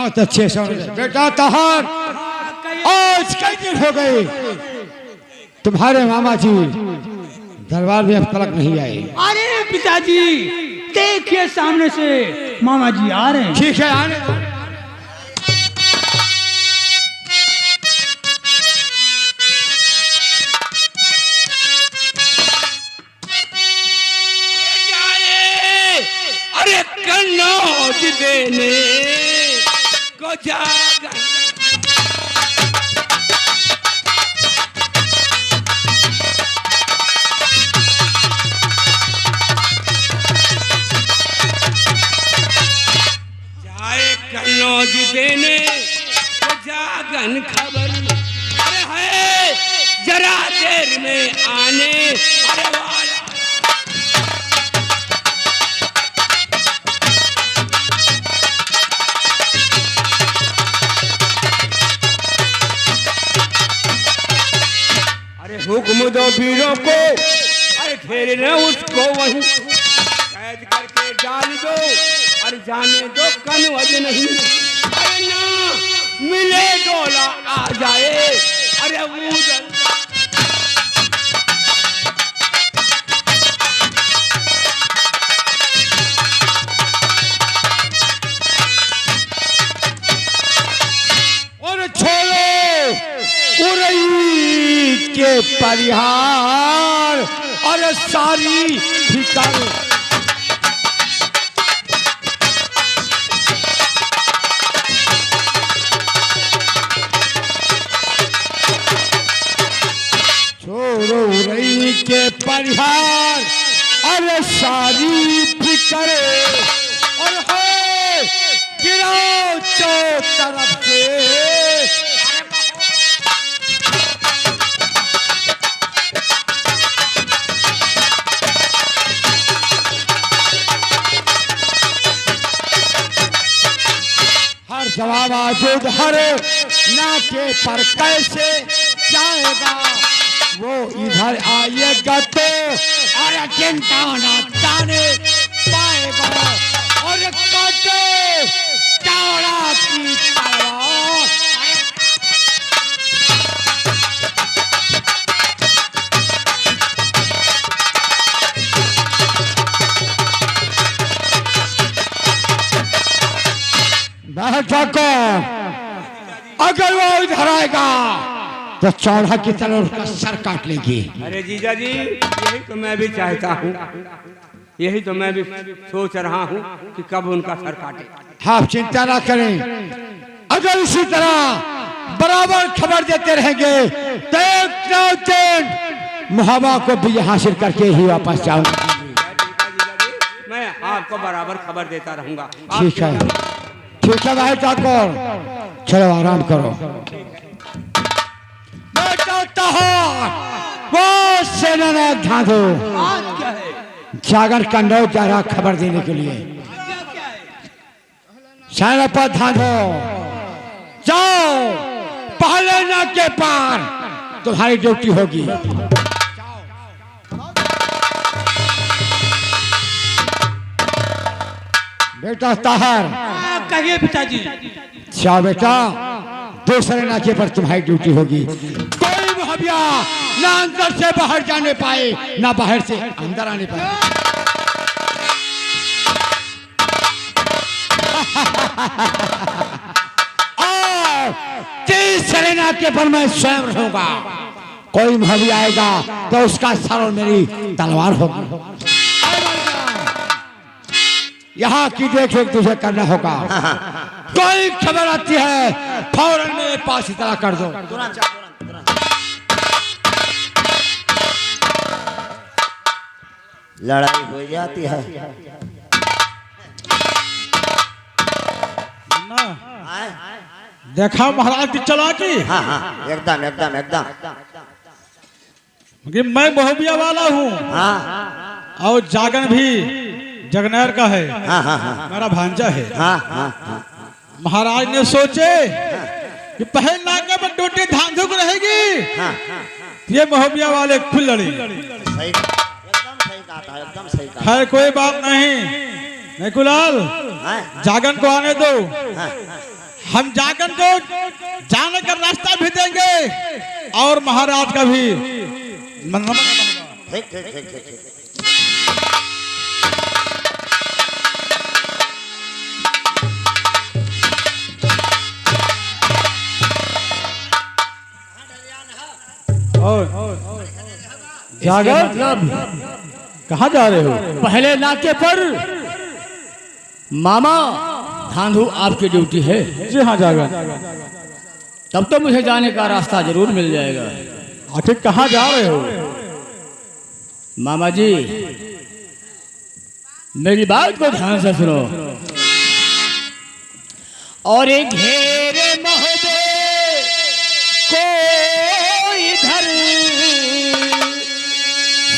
बहुत अच्छे से बेटा तहार आज कई दिन हो गए तुम्हारे मामा जी दरबार में अब तक नहीं आए। अरे पिताजी देखिए सामने से मामा जी आ रहे हैं। ठीक है आने दो। अरे कन्नौज देने को जागन कन्नौज देने को जागन खबर अरे है जरा देर में आने अरे वाला अरे हुक्म दो वीरों को अरे घेरे न उसको वहीं कैद करके डाल दो अरे जाने दो कन्नौज नहीं अरे ना मिले डोला आ जाए अरे उधर और छोड़ो उरई के परिहार और सारी फिकर रई के परिहार अरे सारी फिकर और है गिराओ चौ तरफ से हर जवाब आजूद हर नाके पर कैसे जाएगा वो इधर आएगा तो अरे चिंता ना जाने पाएगा और काटे चौड़ा की तलवार बैठा को अगर वो इधर आएगा तो चौड़ा की तरह उसका सर काट लेगी। अरे जीजा जी यही तो मैं भी चाहता हूँ यही तो मैं भी सोच रहा हूँ कि कब उनका सर काटे। आप चिंता ना करें अगर इसी तरह बराबर खबर देते रहेंगे तो एक ना दिन मुहावा को भी हासिल करके ही वापस जाऊंगा। मैं आपको बराबर खबर देता रहूंगा। ठीक है भाई ठाकुर चलो आराम करो। वो सेना धाधो जागर कन्नौज जा रहा खबर देने के लिए। सेना पर धाधो जाओ पहले ना के पार तुम्हारी ड्यूटी होगी। बेटा ताहर कहिए पिताजी। जाओ बेटा दूसरे नाके पर तुम्हारी ड्यूटी होगी। कोई मुहबिया ना अंदर से बाहर जाने पाए ना बाहर से अंदर आने पाए। और तीसरे नाके पर मैं स्वयं रहूंगा। कोई मुहबिया आएगा तो उसका सर और मेरी तलवार होगी। यहाँ की देख रेख तुझे करना होगा। कोई खबर आती है फौरन मेरे पास इतला कर दो। लड़ाई हो जाती है देखा महाराज की चलाकी। हाँ हाँ एकदम एकदम एकदम कि मैं मोहबिया वाला हूँ। हाँ और जागन भी जगनैर का है। हाँ हाँ हाँ मेरा भांजा है। हाँ हाँ हाँ महाराज ने सोचे कि पहले नाके पर ड्यूटी धांधुक रहेगी। हाँ ये मोहबिया वाले खुल लड़ी। सही एकदम सही कहा था एकदम सही कहा। खैर कोई बात नहीं। नहीं कुलाल हाँ जागन को आने दो। हाँ हम जागन को जाने का रास्ता भी देंगे और महाराज का भी ठीक ठीक ठीक ठीक ठीक। जागर कहाँ जा रहे हो? पहले नाके पर मामा धांधू आपकी ड्यूटी है। जी हाँ जागर। तब तो मुझे जाने का रास्ता जरूर मिल जाएगा। आखिर कहाँ जा रहे हो? मामा जी मेरी बात को ध्यान से सुनो। और एक घेरे मोहब्बत को इधर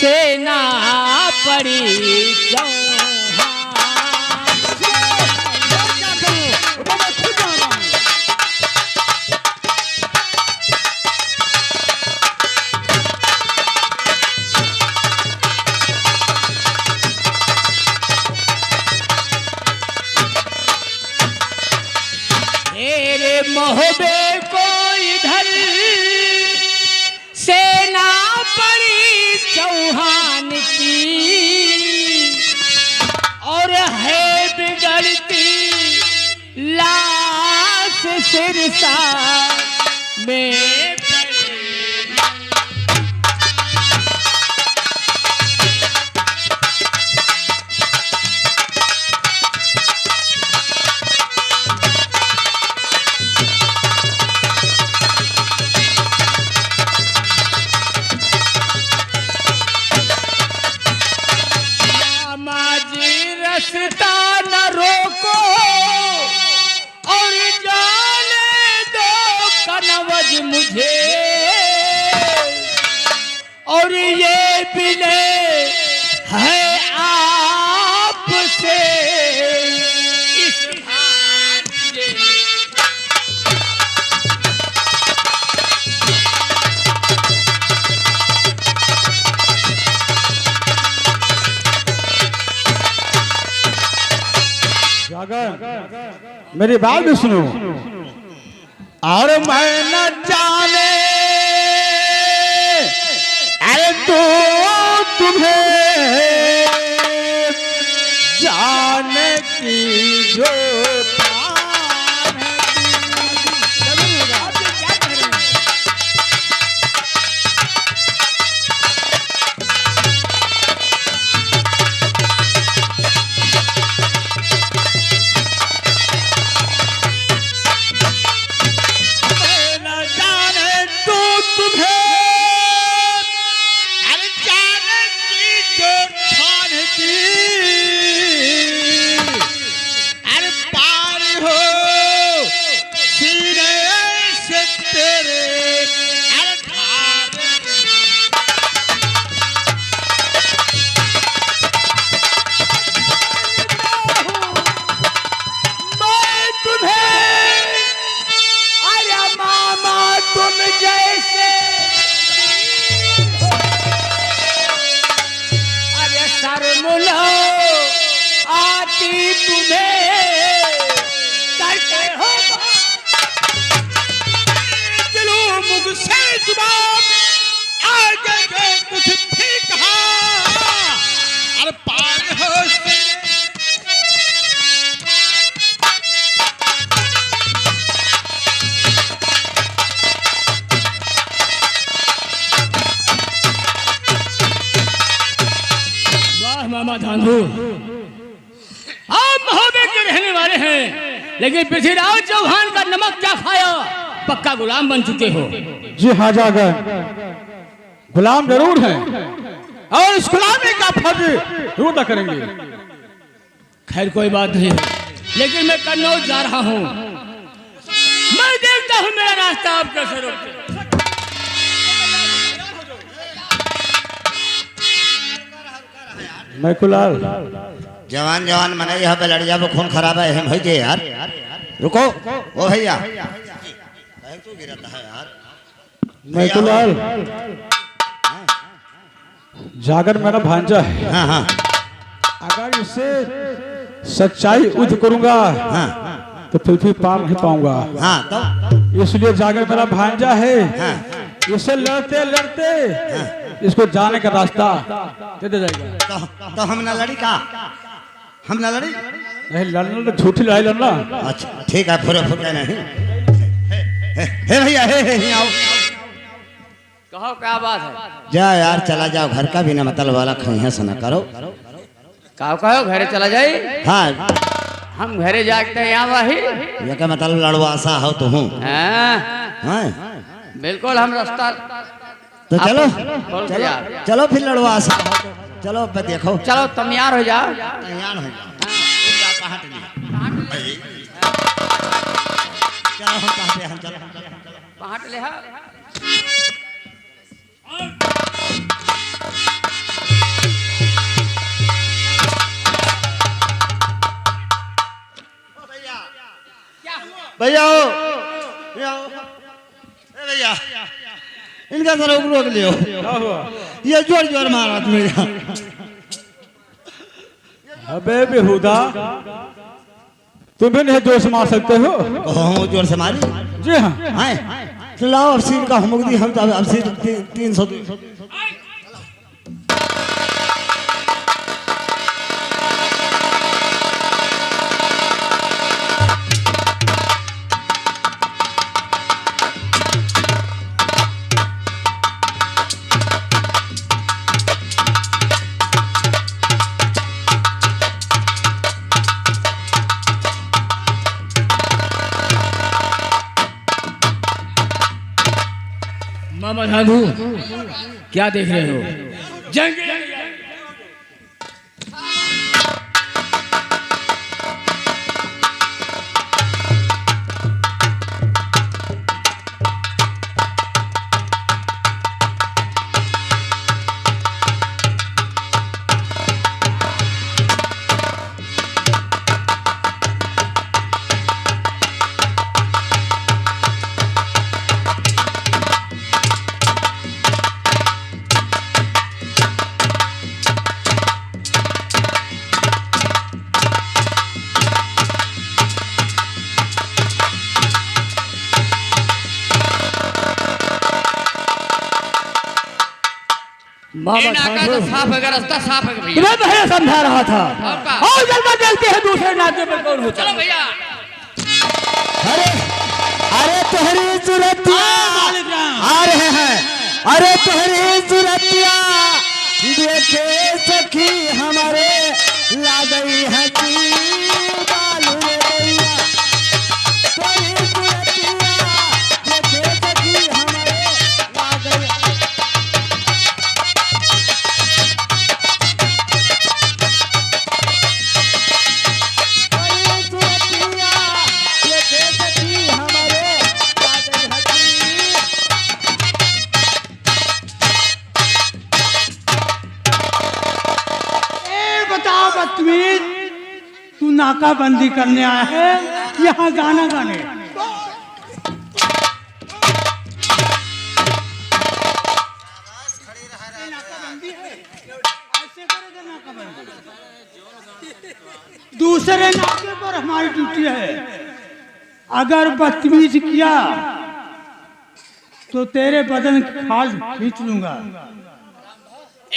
से ना पड़ी मोहबे को इधर से ना पड़ी चौहान की और है बिगड़ती लाश सिरसा में रास्ता न रोको और जाने दो कनवज मुझे और ये बिले है आपसे इस जागर मेरी बात भी सुनो। और मैं न जाने अरे तो तुम्हें जाने की जो आती तुम्हें करते हो चलो मुझ से जवाब आगे के कुछ भी कहा अरे पार हो वाह मामा धांधू आप महोबे के रहने वाले हैं लेकिन पृथ्वीराज चौहान का नमक क्या खाया पक्का गुलाम बन चुके हो। जी हाँ जागर गुलाम जरूर हैं और इस गुलामी का फर्ज जरूर अदा करेंगे। खैर कोई बात नहीं लेकिन मैं कन्नौज जा रहा हूँ। मैं देखता हूँ मेरा रास्ता आप कैसे रोकते। मैं कुलाल जवान जवान मने यहाँ पे लड़ जाबो खून खराब है हम भैया यार रुको ओ भैया तू गिरता है यार। मैं कुलाल जागर मेरा भांजा है। हाँ हाँ अगर इसे सच्चाई उद करूंगा हाँ तो फिर पार नहीं पाऊंगा। हाँ तो इसलिए जाकर मेरा भांजा है, हाँ इससे लड़ते लड़ते इसको जाने का रास्ता दे दे जाएगा। तो हम ना लड़ी का, हम ना लड़ी। नहीं लड़ना तो झूठी लड़ाई लड़ना। अच्छा ठीक है, फुरे फुरे नहीं। हे भैया हे आओ। कहो क्या बात है? जा यार चला जाओ, घर का भी ना मतलब वाला खैया से ना करो। कहो घरे चला जाए। हाँ हम घरे जागते हैं यहाँ वही। ये क्या मतलब लड़वासा हो तो हूँ। हाँ बिल्कुल हम रास्ता तो चलो खोल के जाओ। चलो फिर लड़वासा हो तो चलो देखो। चलो तुम यार हो जाओ। तैयार हो जाओ। चलो हम कहते हैं, चलो पहाड़ ले हा। भैया हो भैया इनका सर रोक लियो। ये जोर जोर मारा मेरा। अबे बेहुदा, तुम भी नहीं जोश मार सकते हो। कहो जोर से मारी। जी हाँ। हाँ तो लाओ अफसीर का हम दी, हम तो अफसीर 300। मामा साधु क्या देख रहे हो? जंग साफ है, रास्ता साफ है भैया। तुम्हें भैया समझा रहा था। और जल्दी देखते हैं दूसरे नाते पर कौन होता। चलो भैया। अरे अरे तोहरी सूरतिया आ रहे हैं। अरे तोहरी सूरतिया देखे सखी हमारे ला गई है बालू भैया। तोहरी सूरतिया देखे सखी हमारे ला गई। बदतमीज, तू नाकाबंदी करने आया है यहाँ गाना गाने। दूसरे नाके पर हमारी ड्यूटी है। अगर बदतमीज किया तो तेरे बदन की खाल खींच लूंगा।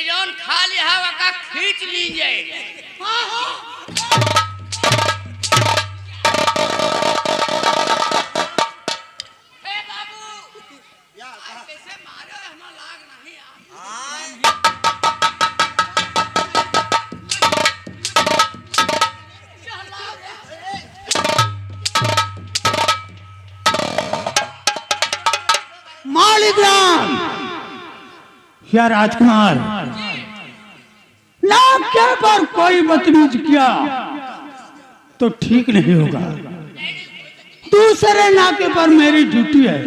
जौन खा लिया वका खींच लीजिए। मालिकराम या राजकुमार, नाके पर कोई बदतमीज किया तो ठीक नहीं होगा। दूसरे नाके पर मेरी ड्यूटी है।